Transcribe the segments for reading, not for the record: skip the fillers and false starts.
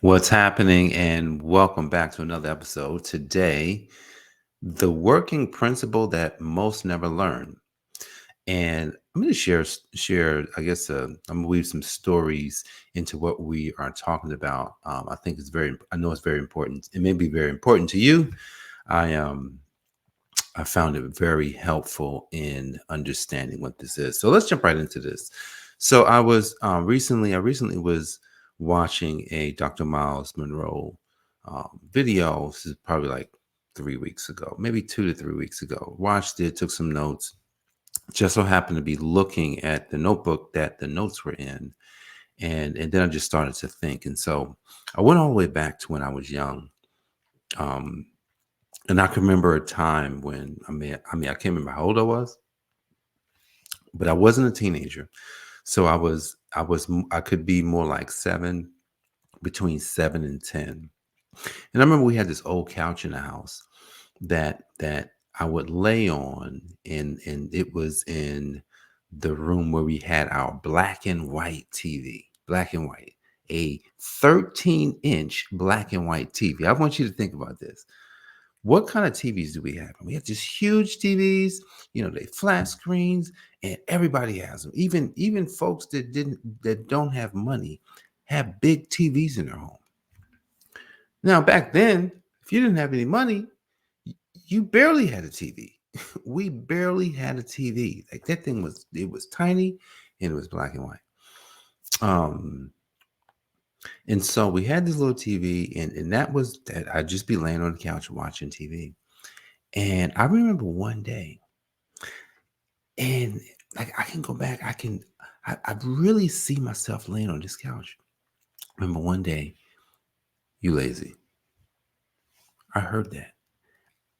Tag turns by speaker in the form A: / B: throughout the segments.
A: What's happening? And welcome back to another episode. Today, the working principle that most never learn. And I'm going to share. I guess I'm going to weave some stories into what we are talking about. I think it's very. I know it's very important. It may be very important to you. I I found it very helpful in understanding what this is. So let's jump right into this. So I was recently. I recently was watching a Dr. Myles Munroe video. This is probably like 3 weeks ago, maybe 2 to 3 weeks ago. Watched it, took some notes. Just so happened to be looking at the notebook that the notes were in, and then I just started to think. And so I went all the way back to when I was young. Um, and I can remember a time when I can't remember how old I was, but I wasn't a teenager. So I could be more like between 7 and 10. And I remember we had this old couch in the house that I would lay on, and it was in the room where we had our black and white TV, black and white, a 13-inch black and white TV. I want you to think about this. What kind of TVs do we have? We have just huge TVs, they flat screens, and everybody has them. Even folks that don't have money have big TVs in their home. Now, back then, if you didn't have any money, you barely had a TV. We barely had a TV. Like that thing was tiny and it was black and white. Um, and so we had this little TV, and that was that. I'd just be laying on the couch watching TV. And I remember one day, and like I can go back, I really see myself laying on this couch. Remember one day, you lazy. I heard that.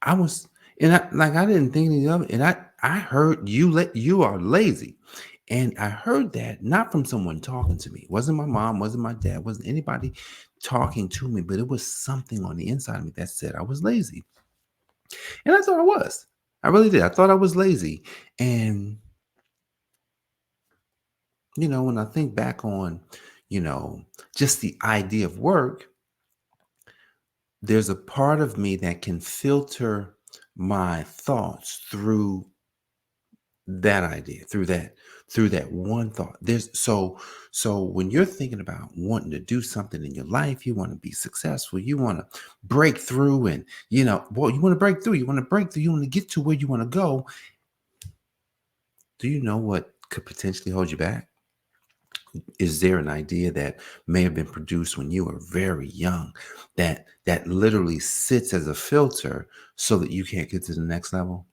A: I was, and I didn't think anything of it. And I heard you are lazy. And I heard that not from someone talking to me. It wasn't my mom, wasn't my dad, wasn't anybody talking to me, but it was something on the inside of me that said I was lazy. And I thought I was. I really did. I thought I was lazy. And when I think back on, you know, just the idea of work, there's a part of me that can filter my thoughts through that idea, through that one thought. So when you're thinking about wanting to do something in your life, you want to be successful, you want to break through, and you want to break through, you want to get to where you want to go. Do you know what could potentially hold you back? Is there an idea that may have been produced when you were very young that literally sits as a filter so that you can't get to the next level?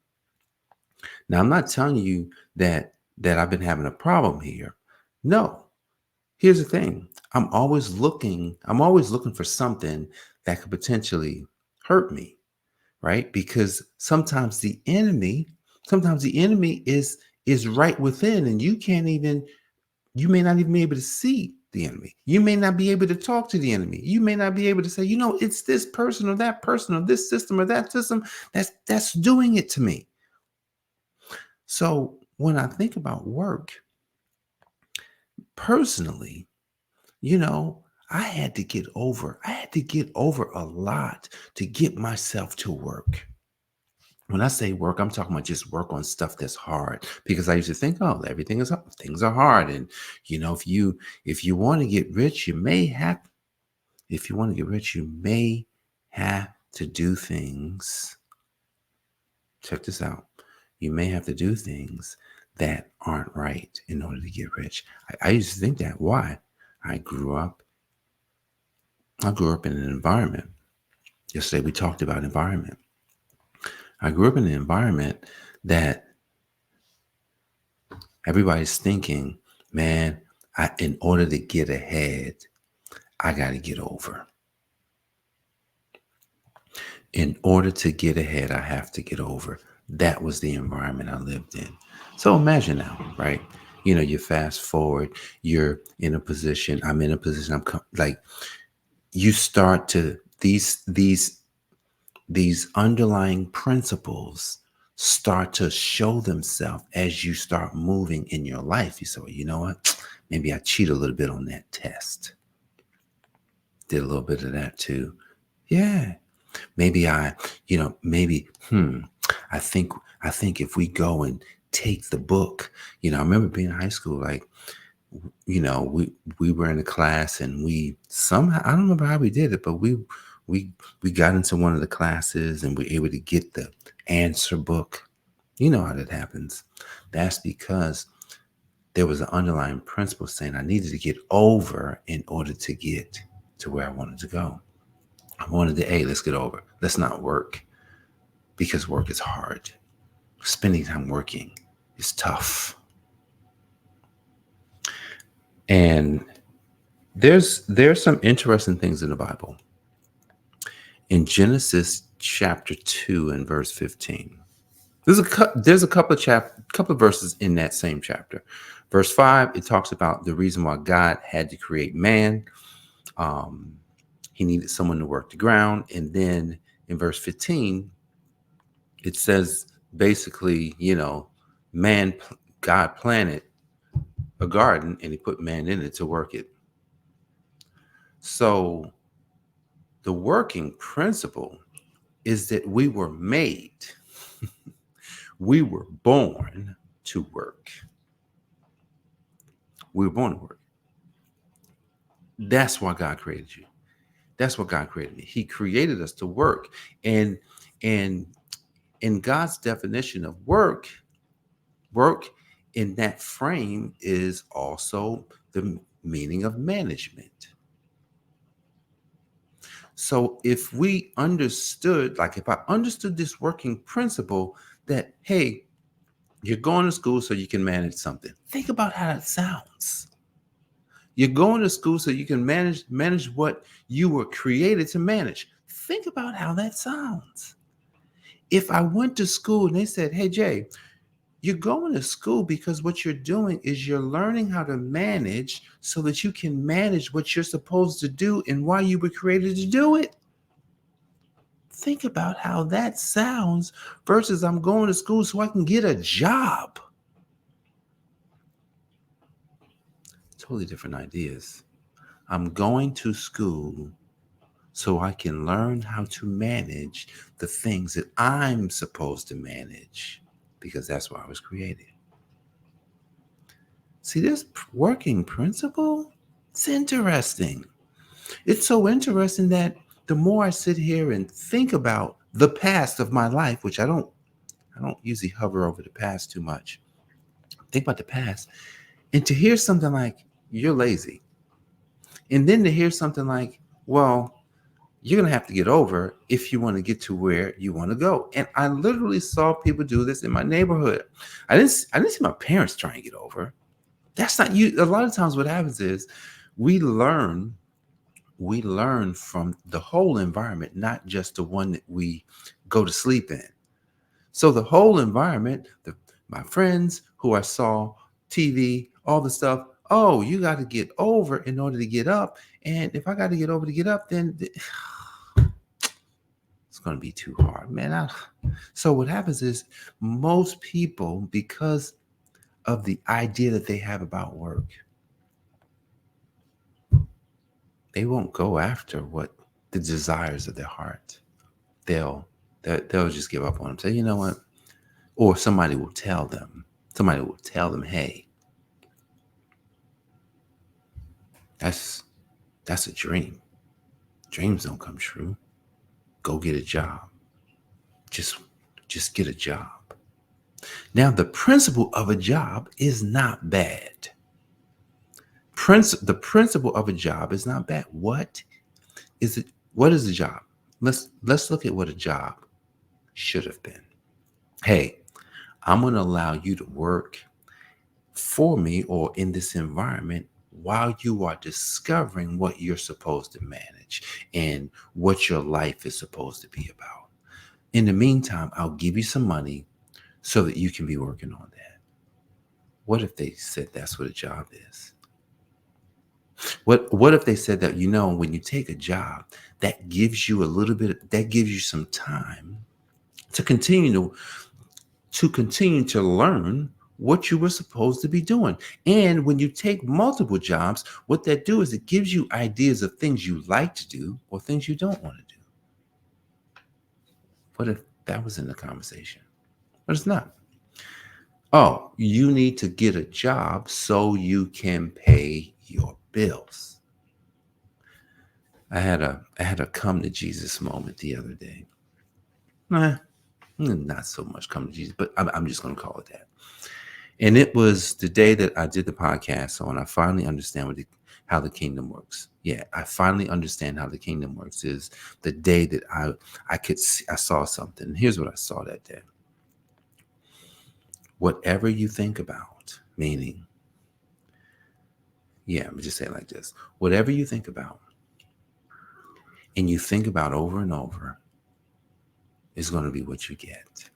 A: Now, I'm not telling you that I've been having a problem here. No. Here's the thing. I'm always looking for something that could potentially hurt me, right? Because sometimes the enemy is right within, and you may not even be able to see the enemy. You may not be able to talk to the enemy. You may not be able to say, it's this person or that person or this system or that system that's doing it to me. So when I think about work, personally, you know, I had to get over a lot to get myself to work. When I say work, I'm talking about just work on stuff that's hard, because I used to think, oh, things are hard. And if you want to get rich, you may have to do things. Check this out. You may have to do things that aren't right in order to get rich. I used to think that. Why? I grew up. I grew up in an environment. Yesterday we talked about environment. I grew up in an environment that everybody's thinking, man, in order to get ahead, I got to get over. In order to get ahead, I have to get over. That was the environment I lived in. So imagine now, right? You fast forward, you're in a position, I'm in a position, like you start to these underlying principles start to show themselves as you start moving in your life. You say, well, you know what? Maybe I cheat a little bit on that test. Did a little bit of that too. Yeah. Maybe maybe, I think, I think if we go and take the book, I remember being in high school, like, we were in a class and we somehow, I don't remember how we did it, but we we got into one of the classes and we were able to get the answer book. You know how that happens. That's because there was an underlying principle saying I needed to get over in order to get to where I wanted to go. I wanted to, hey, let's get over. Let's not work because work is hard. Spending time working is tough. And there's some interesting things in the Bible. In Genesis chapter 2 and verse 15. There's a couple of verses in that same chapter. Verse 5, it talks about the reason why God had to create man. Um, he needed someone to work the ground. And then in verse 15, it says basically, man, God planted a garden and he put man in it to work it. So the working principle is that we were made, we were born to work. We were born to work. That's why God created you. That's what God created me. He created us to work. And and in God's definition of work in that frame is also the meaning of management. So if we understood, like if I understood this working principle that, hey, you're going to school so you can manage something. Think about how that sounds. You're going to school so you can manage what you were created to manage. Think about how that sounds. If I went to school and they said, hey, Jay, you're going to school because what you're doing is you're learning how to manage so that you can manage what you're supposed to do and why you were created to do it. Think about how that sounds versus I'm going to school so I can get a job. Totally different ideas. I'm going to school so I can learn how to manage the things that I'm supposed to manage because that's why I was created. See, this working principle, it's interesting. It's so interesting that the more I sit here and think about the past of my life, which I don't usually hover over the past too much. Think about the past. And to hear something like, you're lazy. And then to hear something like, well, you're going to have to get over if you want to get to where you want to go. And I literally saw people do this in my neighborhood. I didn't see my parents trying to get over. That's not you. A lot of times what happens is we learn from the whole environment, not just the one that we go to sleep in. So the whole environment, my friends who I saw, TV, all the stuff. Oh, you got to get over in order to get up. And if I got to get over to get up, then it's going to be too hard, man. So what happens is most people, because of the idea that they have about work, they won't go after what the desires of their heart. They'll they'll just give up on them. Say, you know what? Or somebody will tell them. Somebody will tell them, hey, that's a dream. Dreams don't come true. Go get a job. Just just get a job. Now, the principle of a job is not bad. The principle of a job is not bad. What is it? What is a job? Let's look at what a job should have been. Hey, I'm going to allow you to work for me or in this environment while you are discovering what you're supposed to manage and what your life is supposed to be about. In the meantime, I'll give you some money so that you can be working on that. What if they said that's what a job is? What if they said that, when you take a job, that gives you that gives you some time to continue to learn what you were supposed to be doing. And when you take multiple jobs, what that do is it gives you ideas of things you like to do or things you don't want to do. What if that was in the conversation? But it's not. Oh, you need to get a job so you can pay your bills. I had a come to Jesus moment the other day. Nah, not so much come to Jesus, but I'm just going to call it that. And it was the day that I did the podcast on. I finally understand how the kingdom works. Yeah, I finally understand how the kingdom works. Is the day that I could see, I saw something. Here's what I saw that day. Whatever you think about, meaning, yeah, let me just say it like this. Whatever you think about, and you think about over and over, is going to be what you get.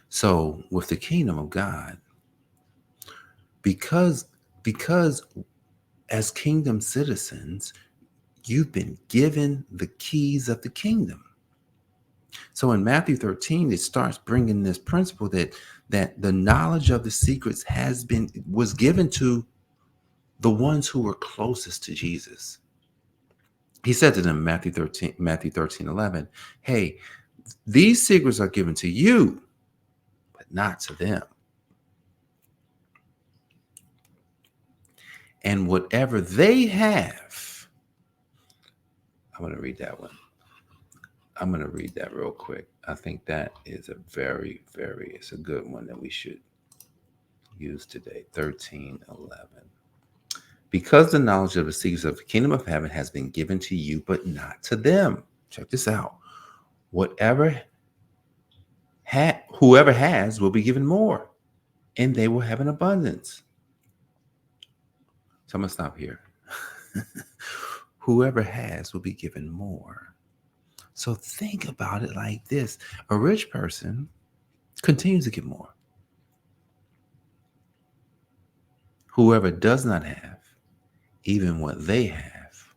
A: So with the kingdom of God, because because as kingdom citizens, you've been given the keys of the kingdom. So in Matthew 13, it starts bringing this principle that the knowledge of the secrets was given to the ones who were closest to Jesus. He said to them, Matthew 13, 11, hey, these secrets are given to you, but not to them. And whatever they have, I'm going to read that one. I'm going to read that real quick. I think that is it's a good one that we should use today. 13:11. Because the knowledge of the secrets of the kingdom of heaven has been given to you, but not to them. Check this out. Whoever has will be given more, and they will have an abundance. So I'm going to stop here. Whoever has will be given more. So think about it like this. A rich person continues to get more. Whoever does not have, even what they have,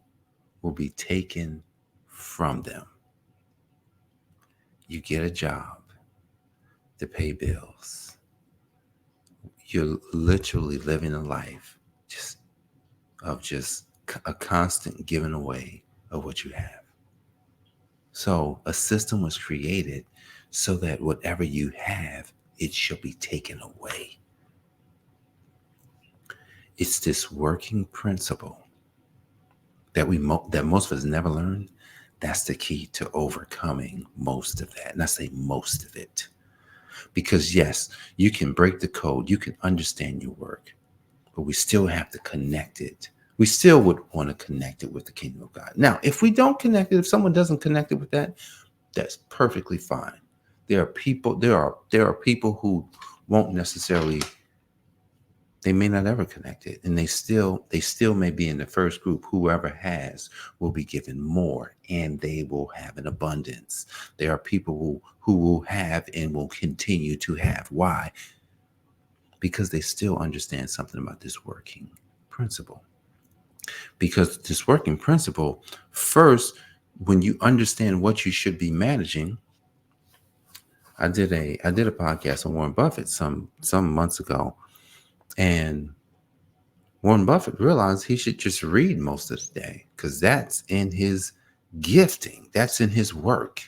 A: will be taken from them. You get a job to pay bills. You're literally living a life just a constant giving away of what you have. So a system was created so that whatever you have, it shall be taken away. It's this working principle that that most of us never learned. That's the key to overcoming most of that. And I say most of it. Because yes, you can break the code, you can understand your work, but we still have to connect it. We still would want to connect it with the kingdom of God. Now, if we don't connect it, if someone doesn't connect it with that, that's perfectly fine. There are people who won't necessarily, they may not ever connect it, and they still may be in the first group. Whoever has will be given more, and they will have an abundance. There are people who will have and will continue to have. Why? Because they still understand something about this working principle. Because this working principle, first, when you understand what you should be managing, I did a podcast on Warren Buffett some months ago, and Warren Buffett realized he should just read most of the day because that's in his gifting. That's in his work.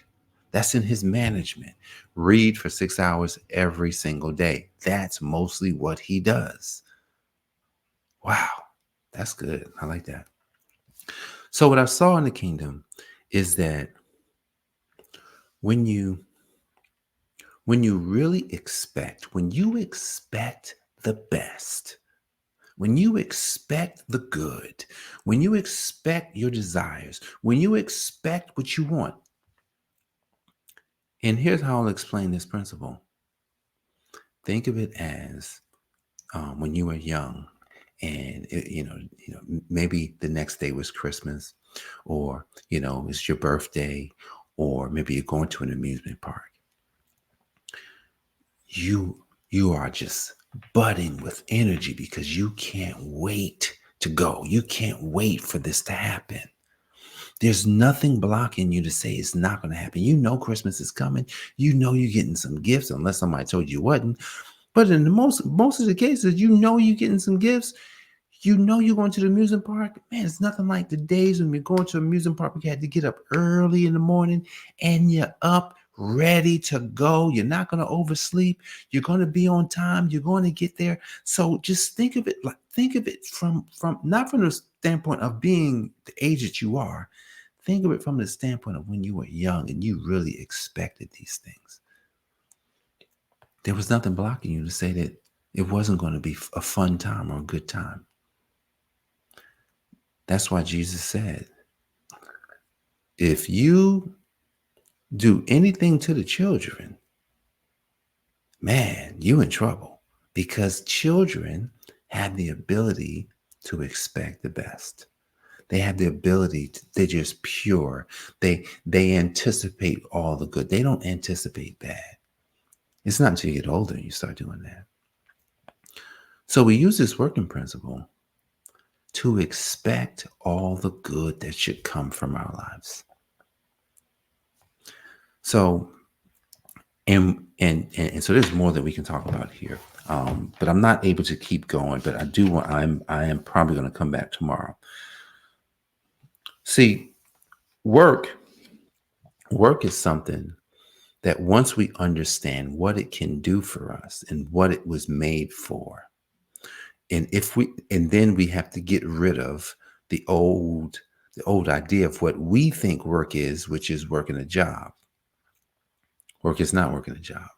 A: That's in his management. Read for 6 hours every single day. That's mostly what he does. Wow, that's good. I like that. So what I saw in the kingdom is that when you really expect, when you expect the best, when you expect the good, when you expect your desires, when you expect what you want. And here's how I'll explain this principle. Think of it as when you were young, and maybe the next day was Christmas, or it's your birthday, or maybe you're going to an amusement park. You are just budding with energy because you can't wait to go. You can't wait for this to happen. There's nothing blocking you to say it's not going to happen. You know Christmas is coming. You know you're getting some gifts unless somebody told you wasn't. But in the most of the cases, you're getting some gifts. You're going to the amusement park. Man, it's nothing like the days when we're going to amusement park. We had to get up early in the morning and you're up ready to go. You're not going to oversleep. You're going to be on time. You're going to get there. So just think of it from not from the standpoint of being the age that you are. Think of it from the standpoint of when you were young and you really expected these things. There was nothing blocking you to say that it wasn't going to be a fun time or a good time. That's why Jesus said, if you do anything to the children, man, you in trouble, because children have the ability to expect the best. They have the ability they're just pure. They anticipate all the good. They don't anticipate bad. It's not until you get older you start doing that. So we use this working principle to expect all the good that should come from our lives. So, and so there's more that we can talk about here. But I'm not able to keep going, but I am probably going to come back tomorrow. See, work is something that once we understand what it can do for us and what it was made for, and then we have to get rid of the old idea of what we think work is, which is working a job. Work is not working a job.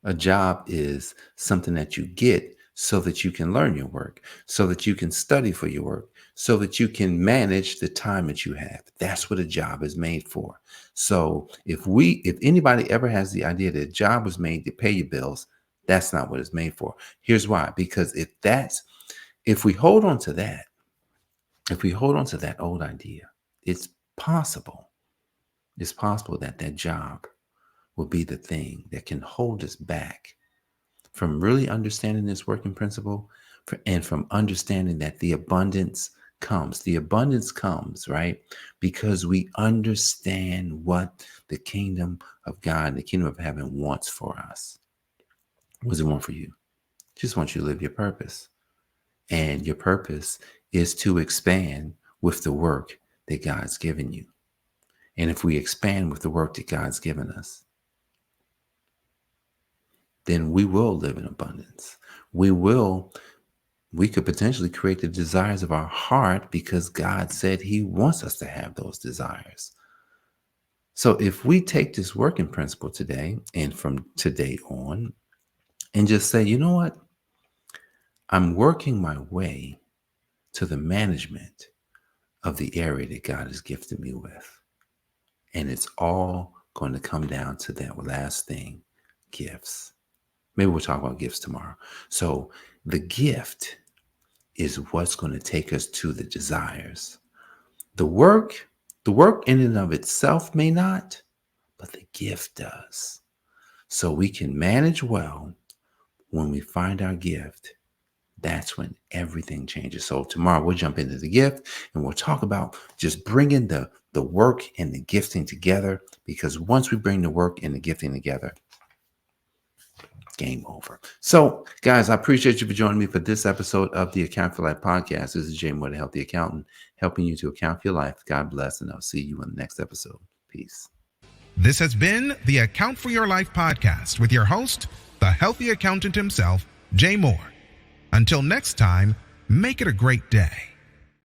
A: A job is something that you get so that you can learn your work, so that you can study for your work, so that you can manage the time that you have. That's what a job is made for. So if anybody ever has the idea that a job was made to pay your bills, that's not what it's made for. Here's why. Because if we hold on to that old idea, it's possible that job will be the thing that can hold us back from really understanding this working principle and from understanding that the abundance comes. The abundance comes, right? Because we understand what the kingdom of God, the kingdom of heaven wants for us. What does it want for you? It just wants you to live your purpose. And your purpose is to expand with the work that God's given you. And if we expand with the work that God's given us, then we will live in abundance. We could potentially create the desires of our heart because God said he wants us to have those desires. So if we take this working principle today and from today on and just say, you know what? I'm working my way to the management of the area that God has gifted me with. And it's all going to come down to that last thing, gifts. Maybe we'll talk about gifts tomorrow. So the gift is what's going to take us to the desires. The work in and of itself may not, but the gift does. So we can manage well when we find our gift. That's when everything changes. So tomorrow we'll jump into the gift and we'll talk about just bringing the work and the gifting together, because once we bring the work and the gifting together, game over. So, guys, I appreciate you for joining me for this episode of the Account for Life podcast. This is Jay Moore, the Healthy Accountant, helping you to account for your life. God bless, and I'll see you in the next episode. Peace.
B: This has been the Account for Your Life podcast with your host, the Healthy Accountant himself, Jay Moore. Until next time, make it a great day.